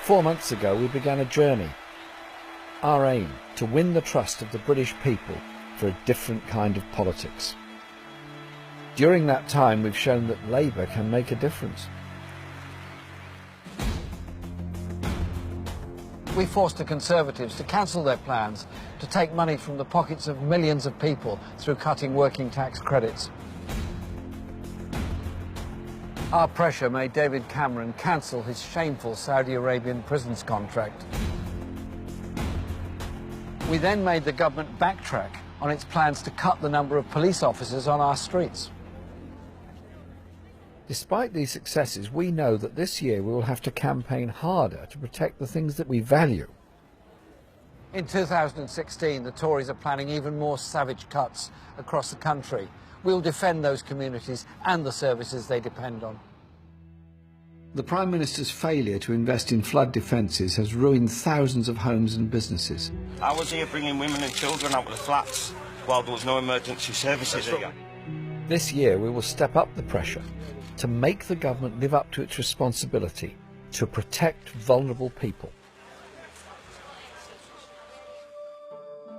4 months ago we began a journey. Our aim, to win the trust of the British people for a different kind of politics. During that time we've shown that Labour can make a difference. We forced the Conservatives to cancel their plans to take money from the pockets of millions of people through cutting working tax credits. Our pressure made David Cameron cancel his shameful Saudi Arabian prisons contract. We then made the government backtrack on its plans to cut the number of police officers on our streets. Despite these successes, we know that this year we will have to campaign harder to protect the things that we value. In 2016, the Tories are planning even more savage cuts across the country. We'll defend those communities and the services they depend on. The Prime Minister's failure to invest in flood defences has ruined thousands of homes and businesses. I was here bringing women and children out of the flats while there was no emergency services here. This year we will step up the pressure to make the government live up to its responsibility to protect vulnerable people.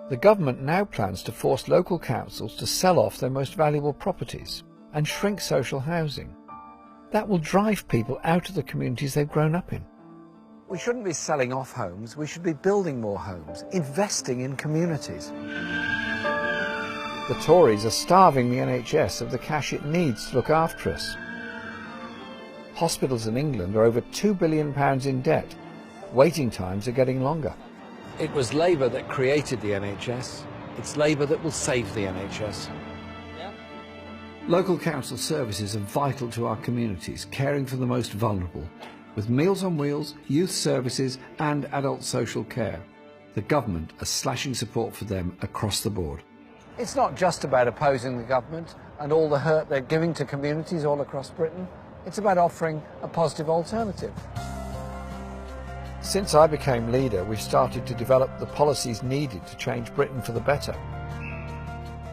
The government now plans to force local councils to sell off their most valuable properties and shrink social housing. That will drive people out of the communities they've grown up in. We shouldn't be selling off homes, we should be building more homes, investing in communities. The Tories are starving the NHS of the cash it needs to look after us. Hospitals in England are over £2 billion in debt. Waiting times are getting longer. It was Labour that created the NHS. It's Labour that will save the NHS. Local council services are vital to our communities, caring for the most vulnerable. With Meals on Wheels, youth services and adult social care, the government are slashing support for them across the board. It's not just about opposing the government and all the hurt they're giving to communities all across Britain. It's about offering a positive alternative. Since I became leader, we've started to develop the policies needed to change Britain for the better.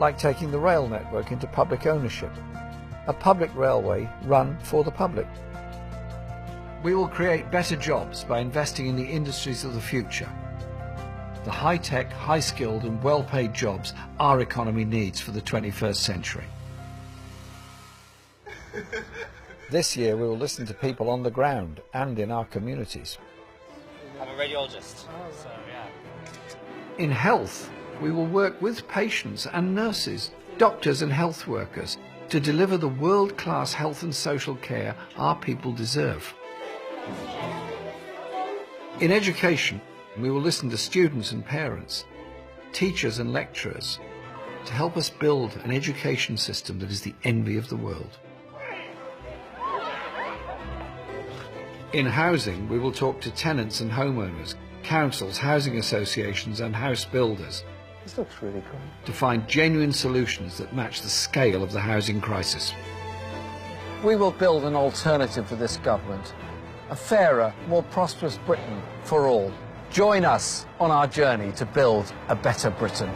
Like taking the rail network into public ownership, a public railway run for the public. We will create better jobs by investing in the industries of the future. The high-tech, high-skilled and well-paid jobs our economy needs for the 21st century. This year we will listen to people on the ground and in our communities. I'm a radiologist, so yeah. In health, we will work with patients and nurses, doctors and health workers to deliver the world-class health and social care our people deserve. In education, we will listen to students and parents, teachers and lecturers to help us build an education system that is the envy of the world. In housing, we will talk to tenants and homeowners, councils, housing associations and house builders. This looks really cool. To find genuine solutions that match the scale of the housing crisis. We will build an alternative for this government, a fairer, more prosperous Britain for all. Join us on our journey to build a better Britain.